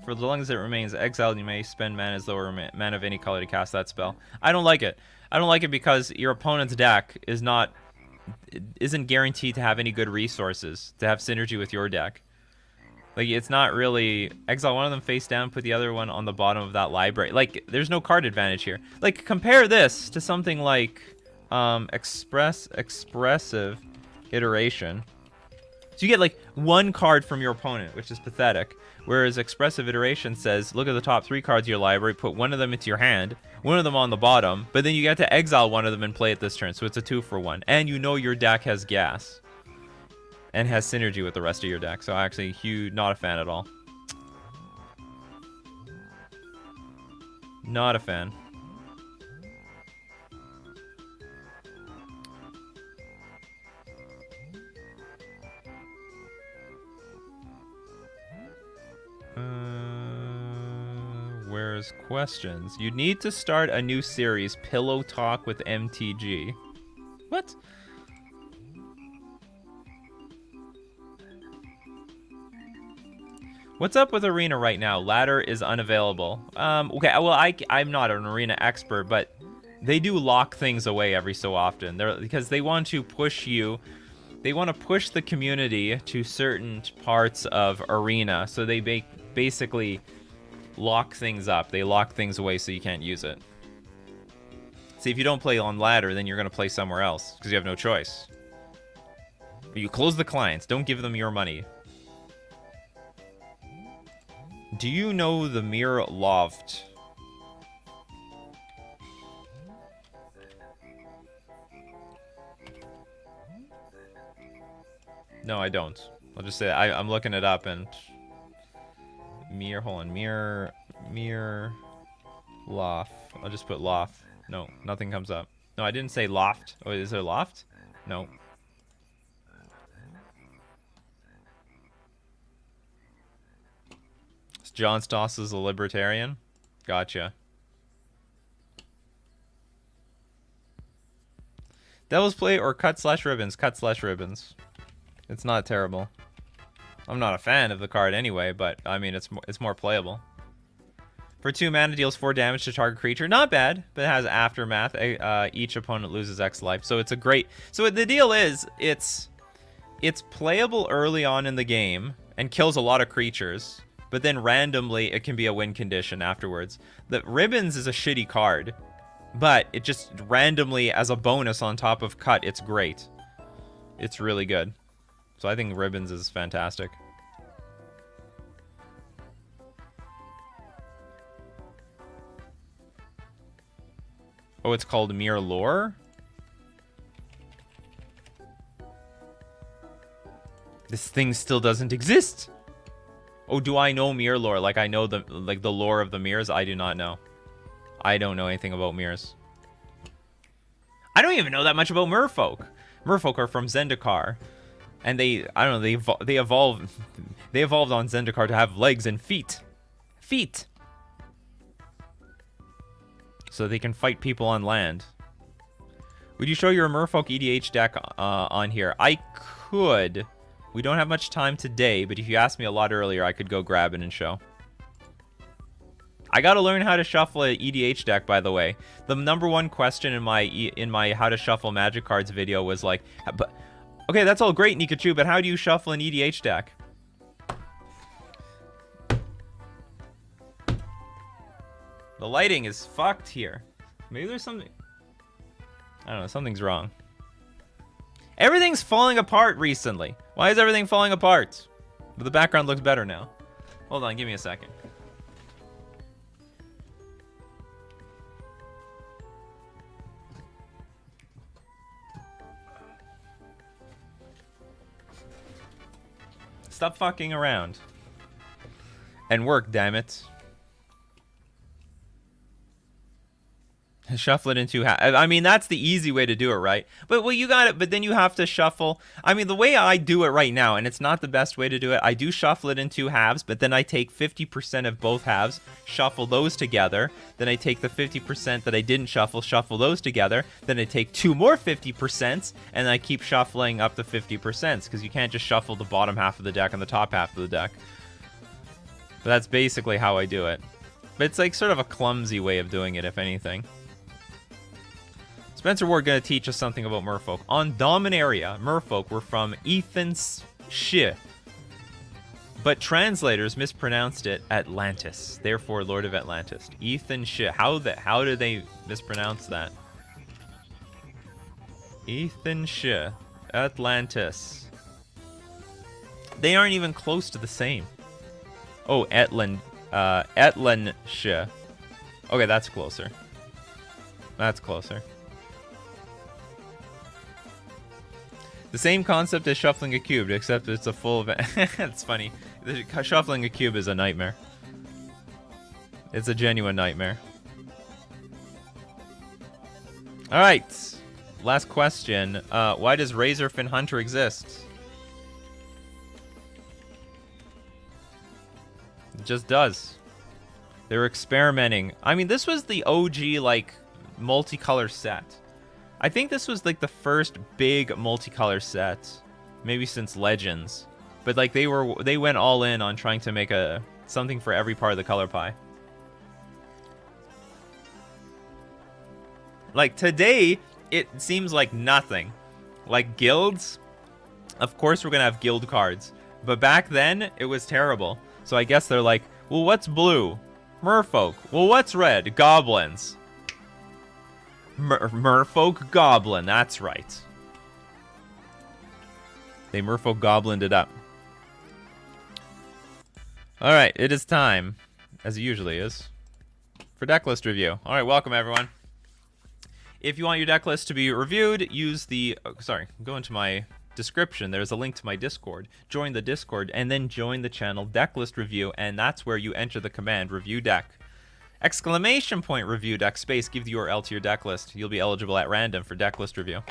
For as long as it remains exiled, you may spend mana as lower mana of any color to cast that spell. I don't like it. I don't like it because your opponent's deck isn't guaranteed to have any good resources to have synergy with your deck. Like, it's not really exile one of them face down, put the other one on the bottom of that library. Like, there's no card advantage here. Like, compare this to something like expressive iteration. So you get like one card from your opponent, which is pathetic. Whereas Expressive Iteration says, look at the top 3 cards of your library, put one of them into your hand, one of them on the bottom, but then you get to exile one of them and play it this turn, so it's a 2-for-1. And you know your deck has gas. And has synergy with the rest of your deck, so actually, not a fan at all. Not a fan. Where's questions? You need to start a new series, Pillow Talk with MTG. What? What's up with Arena right now? Ladder is unavailable. Okay, well, I'm not an Arena expert, but they do lock things away every so often. Because they want to push you. They want to push the community to certain parts of Arena, so they basically lock things up. They lock things away so you can't use it. See, if you don't play on Ladder, then you're going to play somewhere else, because you have no choice. You close the clients. Don't give them your money. Do you know the Mirror Loft? No, I don't. I'll just say I'm looking it up and mirror loft. I'll just put loft. No, nothing comes up. No, I didn't say loft. Oh, is there loft? No. John Stoss is a libertarian. Gotcha. Devil's Play or cut/ribbons? Cut/ribbons. It's not terrible. I'm not a fan of the card anyway, but I mean it's more playable. For 2 mana, deals 4 damage to target creature. Not bad, but it has aftermath. Each opponent loses X life, so it's a great. So the deal is, it's playable early on in the game and kills a lot of creatures, but then randomly it can be a win condition afterwards. The ribbons is a shitty card, but it just randomly as a bonus on top of cut, it's great. It's really good. So I think ribbons is fantastic. Oh, it's called Mirror Lore? This thing still doesn't exist. Oh, do I know mirror lore? Like I know the lore of the mirrors? I do not know. I don't know anything about mirrors. I don't even know that much about merfolk. Merfolk are from Zendikar. And I don't know, they evolved on Zendikar to have legs and feet. Feet. So they can fight people on land. Would you show your Merfolk EDH deck on here? I could. We don't have much time today, but if you asked me a lot earlier, I could go grab it and show. I gotta learn how to shuffle an EDH deck, by the way. The #1 question in my how to shuffle Magic cards video was like, but okay, that's all great, Nikachu, but how do you shuffle an EDH deck? The lighting is fucked here. Maybe there's something. I don't know, something's wrong. Everything's falling apart recently. Why is everything falling apart? But the background looks better now. Hold on, give me a second. Stop fucking around. And work, damn it. Shuffle it into I mean, that's the easy way to do it, right? But well, you got it, but then you have to shuffle. I mean, the way I do it right now, and it's not the best way to do it, I do shuffle it in 2 halves, but then I take 50% of both halves, shuffle those together, then I take the 50% that I didn't shuffle those together, then I take 2 more 50%, and I keep shuffling up the 50%, because you can't just shuffle the bottom half of the deck and the top half of the deck. But that's basically how I do it. But it's like sort of a clumsy way of doing it, if anything. Spencer Ward gonna teach us something about merfolk. On Dominaria, merfolk were from Ethan's Shi, but translators mispronounced it Atlantis. Therefore, Lord of Atlantis. Ethan Shi. How did they mispronounce that? Ethan Shi. Atlantis. They aren't even close to the same. Oh, Etlandsha. Okay, that's closer. That's closer. The same concept as shuffling a cube, except it's a full event. It's funny. Shuffling a cube is a nightmare. It's a genuine nightmare. Alright. Last question. Why does Razorfin Hunter exist? It just does. They were experimenting. I mean, this was the OG, like, multicolor set. I think this was, like, the first big multicolor set. Maybe since Legends. But, like, they went all in on trying to make something for every part of the color pie. Like, today, it seems like nothing. Like, guilds, of course we're gonna have guild cards. But back then, it was terrible. So I guess they're like, well, what's blue? Merfolk. Well, what's red? Goblins. Merfolk Goblin, that's right. They Merfolk Goblined it up. Alright, it is time, as it usually is, for Decklist review. Alright, welcome everyone. If you want your deck list to be reviewed, use the... go into my description. There's a link to my Discord. Join the Discord, and then join the channel Decklist Review, and that's where you enter the command review deck. Exclamation point review deck space, give the URL to your deck list. You'll be eligible at random for Decklist Review.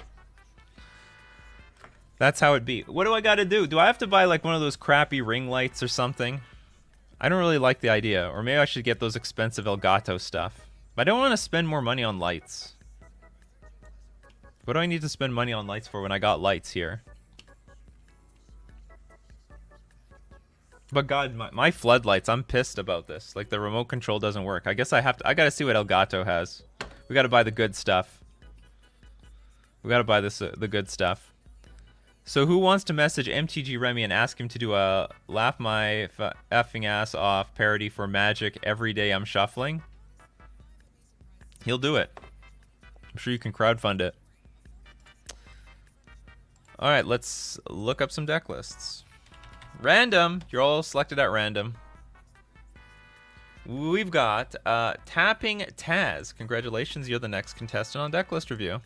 That's how it be. What do I gotta do? Do I have to buy like one of those crappy ring lights or something? I don't really like the idea. Or maybe I should get those expensive Elgato stuff. But I don't want to spend more money on lights. What do I need to spend money on lights for when I got lights here? But God, my floodlights, I'm pissed about this. Like, the remote control doesn't work. I guess I gotta see what Elgato has. We gotta buy the good stuff. We gotta buy this, the good stuff. So who wants to message MTG Remy and ask him to do a laugh my effing ass off parody for Magic every day I'm shuffling? He'll do it. I'm sure you can crowdfund it. Alright, let's look up some deck lists. Random. You're all selected at random. We've got Tapping Taz. Congratulations, you're the next contestant on Decklist Review.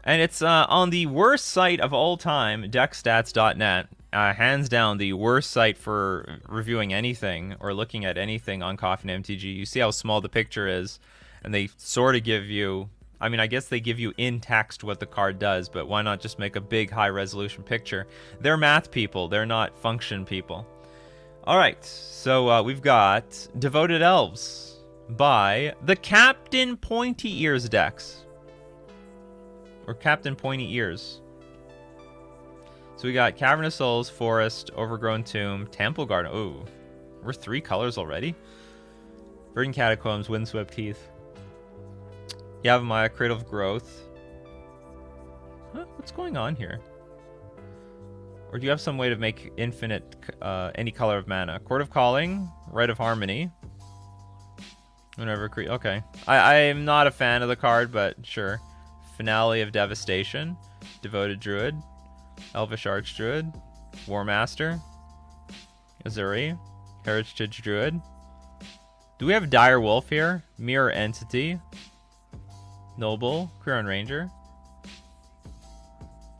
And it's on the worst site of all time, deckstats.net. Hands down, the worst site for reviewing anything or looking at anything on Coffee and MTG. You see how small the picture is, and they sort of give you... I mean, I guess they give you in text what the card does, but why not just make a big high-resolution picture? They're math people. They're not function people. All right, so we've got Devoted Elves by the Captain Pointy Ears decks. Or Captain Pointy Ears. So we got Cavern of Souls, Forest, Overgrown Tomb, Temple Garden. Ooh, we're 3 colors already. Verdant Catacombs, Windswept Heath. Yavimaya, Cradle of Growth. Huh? What's going on here? Or do you have some way to make infinite any color of mana? Court of Calling, Rite of Harmony. Whenever okay. I am not a fan of the card, but sure. Finale of Devastation, Devoted Druid, Elvish Archdruid, War Master, Azuri, Heritage Druid. Do we have Dire Wolf here? Mirror Entity, Noble, Quirion Ranger.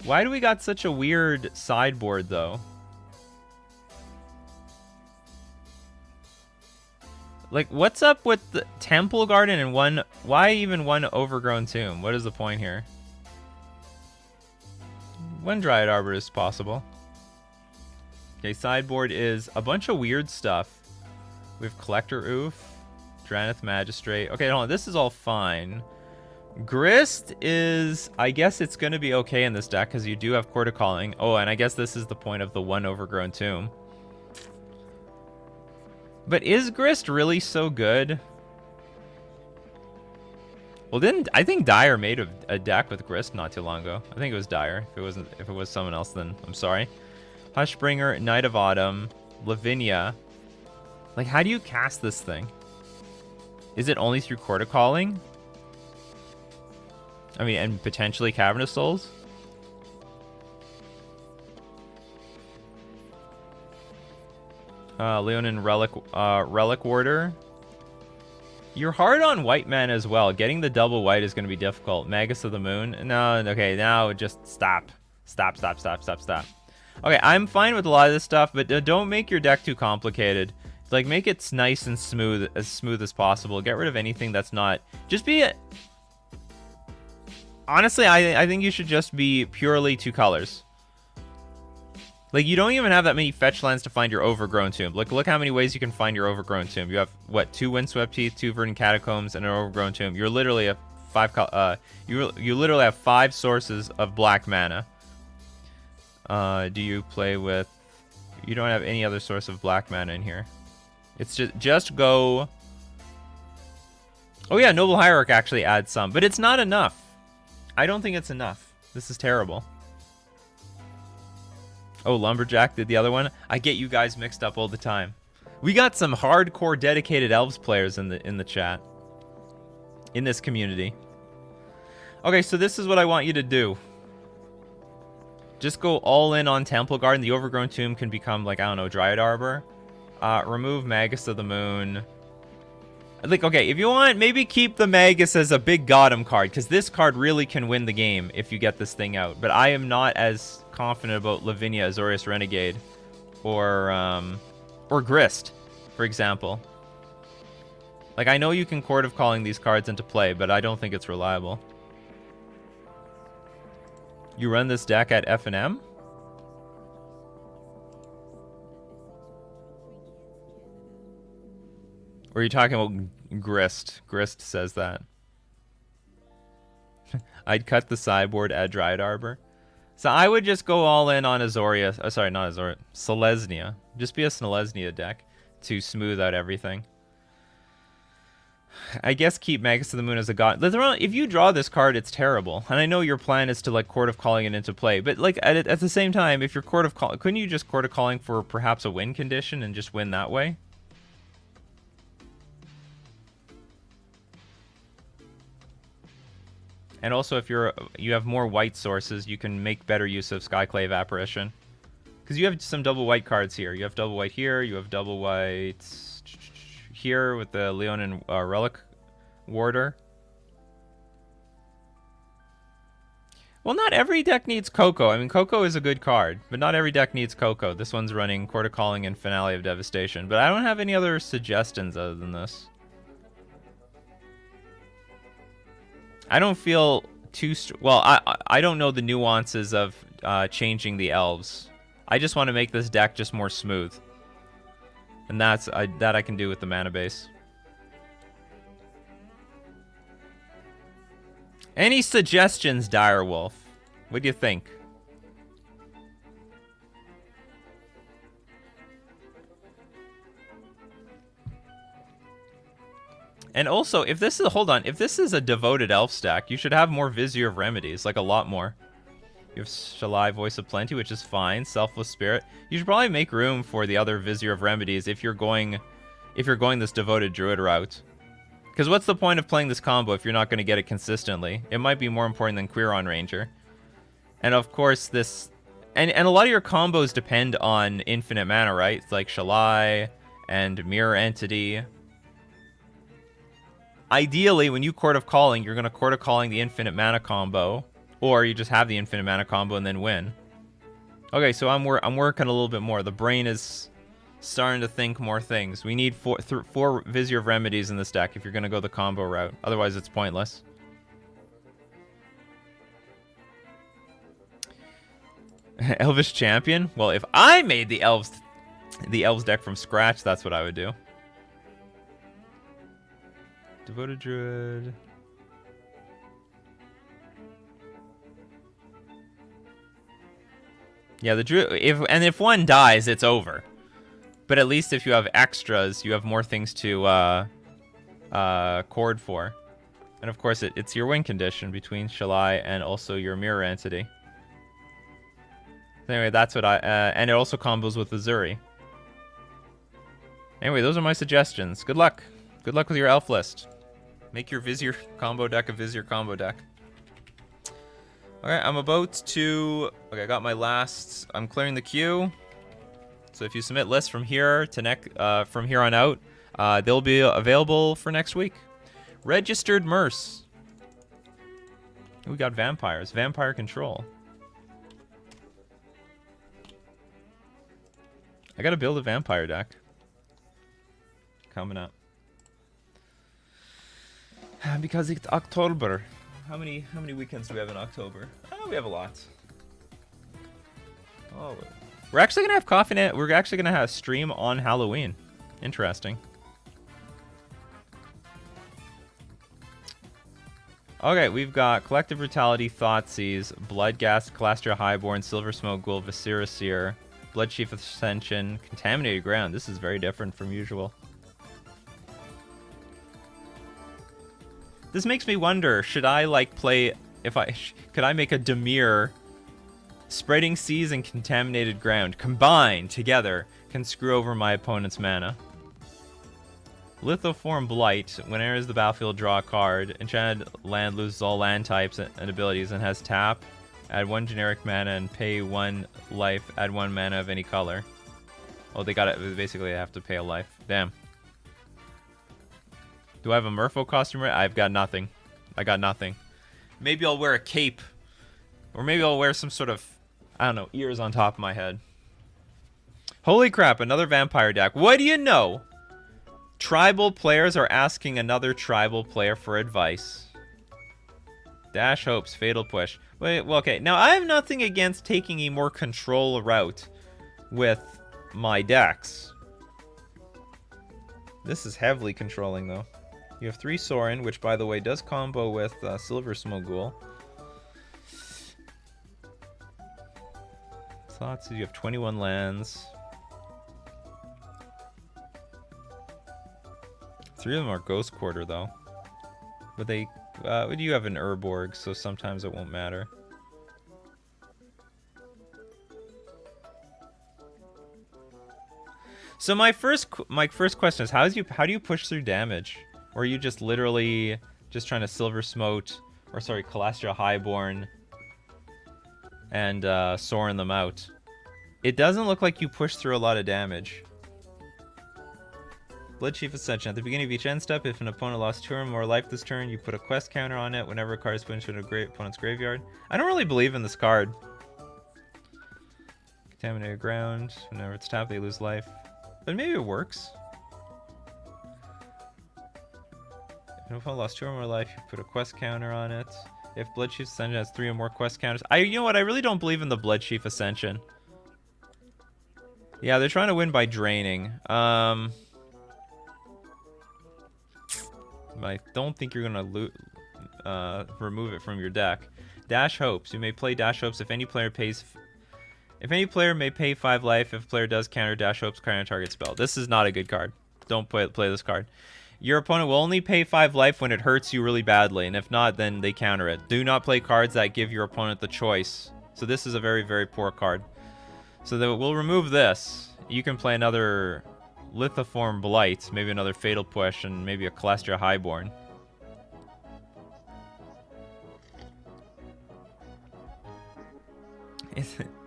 Why do we got such a weird sideboard though? Like, what's up with the Temple Garden and one... Why even one Overgrown Tomb? What is the point here? One Dryad Arbor is possible. Okay, sideboard is a bunch of weird stuff. We have Collector Oof, Draneth Magistrate. Okay, hold on. This is all fine. Grist is... I guess it's going to be okay in this deck because you do have Court of Calling. Oh, and I guess this is the point of the one Overgrown Tomb. But is Grist really so good? Well, didn't I think Dyer made a deck with Grist not too long ago? I think it was Dyer. If it was someone else, then I'm sorry. Hushbringer, Knight of Autumn, Lavinia, Like, how do you cast this thing? Is it only through Court of Calling? I mean, and potentially Cavernous Souls? Leonin Relic Warder. You're hard on white mana as well. Getting the double white is going to be difficult. Magus of the Moon. No, okay, now just stop. Stop. Okay, I'm fine with a lot of this stuff, but don't make your deck too complicated. Like, make it nice and smooth as possible. Get rid of anything that's not... Just be... Honestly, I think you should just be purely 2 colors. Like, you don't even have that many fetch lands to find your Overgrown Tomb. Look how many ways you can find your Overgrown Tomb. You have, what, 2 Windswept Teeth, 2 Verdant Catacombs, and an Overgrown Tomb. You're literally a 5... you literally have 5 sources of black mana. Do you play with... You don't have any other source of black mana in here. It's just go... Oh yeah, Noble Hierarch actually adds some, but it's not enough. I don't think it's enough. This is terrible. Oh, Lumberjack did the other one. I get you guys mixed up all the time. We got some hardcore dedicated Elves players in the chat. In this community. Okay, so this is what I want you to do. Just go all in on Temple Garden. The Overgrown Tomb can become, like, I don't know, Dryad Arbor. Remove Magus of the Moon. Like, okay, if you want, maybe keep the Magus as a big Gotham card, because this card really can win the game if you get this thing out. But I am not as confident about Lavinia, Azorius Renegade, or Grist, for example. Like, I know you can Court of Calling these cards into play, but I don't think it's reliable. You run this deck at F&M? Or are you talking about Grist? Grist says that. I'd cut the sideboard at Dryad Arbor. So I would just go all in on Azoria. Oh, sorry, not Azoria. Selesnya. Just be a Selesnya deck to smooth out everything. I guess keep Magus of the Moon as a god. If you draw this card, it's terrible. And I know your plan is to, like, Court of Calling it into play. But, like, at the same time, if you're Court of Calling... Couldn't you just Court of Calling for perhaps a win condition and just win that way? And also, if you have more white sources, you can make better use of Skyclave Apparition. Because you have some double white cards here. You have double white here. You have double white here with the Leonin Relic Warder. Well, not every deck needs Coco. I mean, Coco is a good card, but not every deck needs Coco. This one's running Court of Calling and Finale of Devastation. But I don't have any other suggestions other than this. I don't feel too... Well, I don't know the nuances of changing the elves. I just want to make this deck just more smooth. And that I can do with the mana base. Any suggestions, Direwolf? What do you think? And also, if this is... Hold on. If this is a devoted elf stack, you should have more Vizier of Remedies. Like, a lot more. You have Shalai, Voice of Plenty, which is fine. Selfless Spirit. You should probably make room for the other Vizier of Remedies if you're going this devoted druid route. Because what's the point of playing this combo if you're not going to get it consistently? It might be more important than Quirion Ranger. And of course, this... And a lot of your combos depend on infinite mana, right? It's like Shalai and Mirror Entity. Ideally, when you Court of Calling, you're going to Court of Calling the infinite mana combo. Or you just have the infinite mana combo and then win. Okay, so I'm working a little bit more. The brain is starting to think more things. We need four Vizier of Remedies in this deck if you're going to go the combo route. Otherwise, it's pointless. Elvish Champion? Well, if I made the Elves deck from scratch, that's what I would do. Devoted Druid... Yeah, the druid. If one dies, it's over. But at least if you have extras, you have more things to chord for. And of course, it's your win condition between Shalai and also your Mirror Entity. Anyway, that's what and it also combos with Azuri. Anyway, those are my suggestions. Good luck. Good luck with your elf list. Make your Vizier combo deck a Vizier combo deck. Okay, I'm about to... Okay, I got my last... I'm clearing the queue. So if you submit lists from here to from here on out, they'll be available for next week. Registered Merce. We got vampires. Vampire control. I gotta build a vampire deck. Coming up. Because it's October. How many weekends do we have in October? Oh, we have a lot. Oh, we're actually gonna have coffee net. We're actually gonna have a stream on Halloween. Interesting. Okay, we've got Collective Brutality, Thoughtseize, Bloodghast, Calastria Highborn, Silver Smoke Ghoul, Viscera Seer, Bloodchief Ascension, Contaminated Ground. This is very different from usual. This makes me wonder, should I like play, could I make a Dimir? Spreading Seas and Contaminated Ground combined together can screw over my opponent's mana. Lithoform Blight, when it enters the battlefield, draw a card. Enchanted land loses all land types and abilities and has tap. Add 1 generic mana and pay 1 life. Add 1 mana of any color. Oh, they got it. Basically, I have to pay a life. Damn. Do I have a Merfolk costume? I've got nothing. I got nothing. Maybe I'll wear a cape. Or maybe I'll wear some sort of, I don't know, ears on top of my head. Holy crap, another vampire deck. What do you know? Tribal players are asking another tribal player for advice. Dash Hopes, Fatal Push. Wait, well, okay. Now, I have nothing against taking a more control route with my decks. This is heavily controlling, though. You have 3 Sorin, which, by the way, does combo with Silver Smoke Ghoul. Thoughts, you have 21 lands. 3 of them are Ghost Quarter, though. But they... you have an Urborg, so sometimes it won't matter. So my first question is, how do you push through damage? Or are you just literally just trying to Silver Smote, or sorry, Calastria Highborn, and Sorin them out? It doesn't look like you push through a lot of damage. Bloodchief Ascension. At the beginning of each end step, if an opponent lost 2 or more life this turn, you put a quest counter on it whenever a card is put into an opponent's graveyard. I don't really believe in this card. Contaminated Ground. Whenever it's tapped, they lose life. But maybe it works. If an opponent lost 2 or more life, you put a quest counter on it. If Bloodchief Ascension has 3 or more quest counters. You know what? I really don't believe in the Bloodchief Ascension. Yeah, they're trying to win by draining. I don't think you're gonna remove it from your deck. Dash Hopes. You may play Dash Hopes if any player pays. If any player may pay 5 life. If a player does counter Dash Hopes, counter target spell. This is not a good card. Don't play this card. Your opponent will only pay 5 life when it hurts you really badly, and if not, then they counter it. Do not play cards that give your opponent the choice. So this is a very, very poor card. So we'll remove this. You can play another Lithoform Blight, maybe another Fatal Push, and maybe a Calastria Highborn.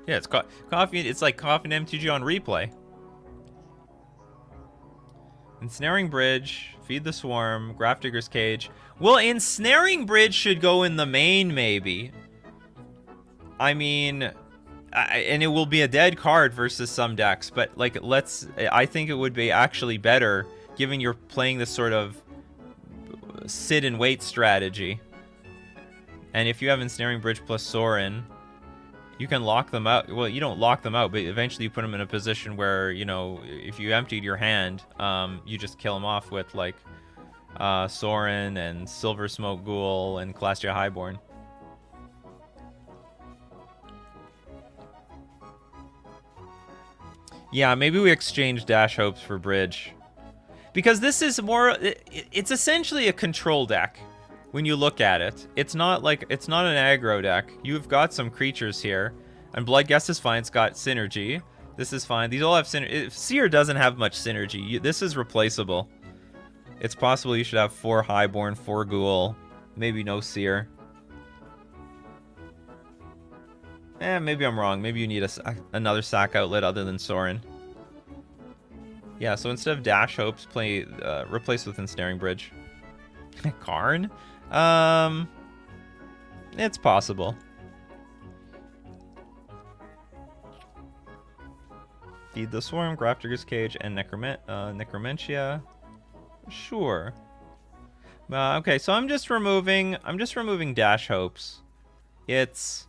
Yeah, it's coffee. It's like Coffee and MTG on replay. Ensnaring Bridge, Feed the Swarm, Grafdigger's Cage. Well, Ensnaring Bridge should go in the main, maybe. I mean, and it will be a dead card versus some decks, but like, I think it would be actually better, given you're playing this sort of sit and wait strategy. And if you have Ensnaring Bridge plus Sorin, you can lock them out. Well, you don't lock them out, but eventually you put them in a position where, you know, if you emptied your hand, you just kill them off with like Sorin and Silver Smoke Ghoul and Calastria Highborn. Yeah, maybe we exchange Dash Hopes for Bridge. Because this is more... It's essentially a control deck when you look at it. It's not an aggro deck. You've got some creatures here. And Bloodghast is fine. It's got synergy. This is fine. These all have synergy. Seer doesn't have much synergy. This is replaceable. It's possible you should have 4 Highborn, 4 Ghoul, maybe no Seer. Maybe I'm wrong. Maybe you need another sack outlet other than Sorin. Yeah, so instead of Dash Hopes, replace with Ensnaring Bridge. Karn? It's possible. Feed the Swarm, Grafdigger's Cage, and Necromentia. Sure. Okay, so I'm just removing Dash Hopes. These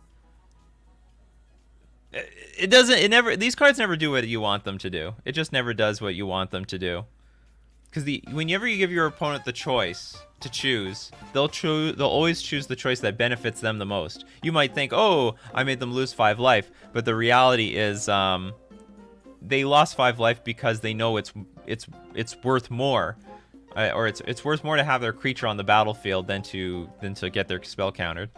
cards never do what you want them to do. It just never does what you want them to do. Because whenever you give your opponent the choice to choose, they'll always choose the choice that benefits them the most. You might think, oh, I made them lose 5 life, but the reality is, they lost 5 life because they know it's worth more, or it's worth more to have their creature on the battlefield than to get their spell countered.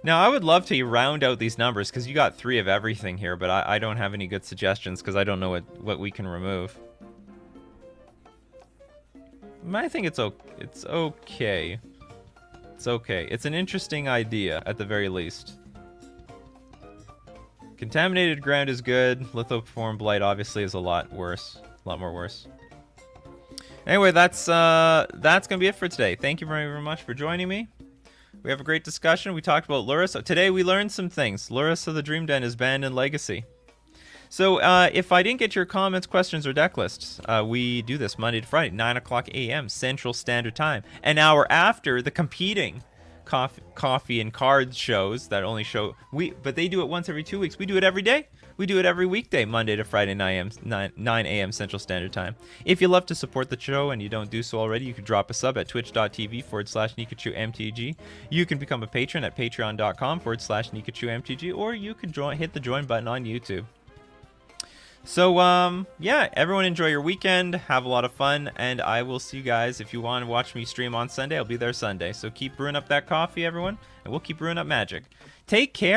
Now, I would love to round out these numbers because you got 3 of everything here, but I don't have any good suggestions because I don't know what we can remove. I think it's okay. It's okay. It's an interesting idea at the very least. Contaminated Ground is good. Lithoform Blight obviously is a lot worse. A lot more worse. Anyway, that's gonna be it for today. Thank you very, very much for joining me. We have a great discussion. We talked about Lurrus. So today we learned some things. Lurrus of the Dream Den is banned in Legacy. So if I didn't get your comments, questions, or deck lists, we do this Monday to Friday, 9 o'clock a.m. Central Standard Time. An hour after the competing coffee and cards shows that only show... But they do it once every 2 weeks. We do it every day. We do it every weekday, Monday to Friday, 9 a.m. Central Standard Time. If you love to support the show and you don't do so already, you can drop a sub at twitch.tv/Nikachu MTG. You can become a patron at patreon.com/Nikachu MTG, or you can hit the join button on YouTube. So, yeah, everyone enjoy your weekend. Have a lot of fun, and I will see you guys. If you want to watch me stream on Sunday, I'll be there Sunday. So keep brewing up that coffee, everyone, and we'll keep brewing up magic. Take care.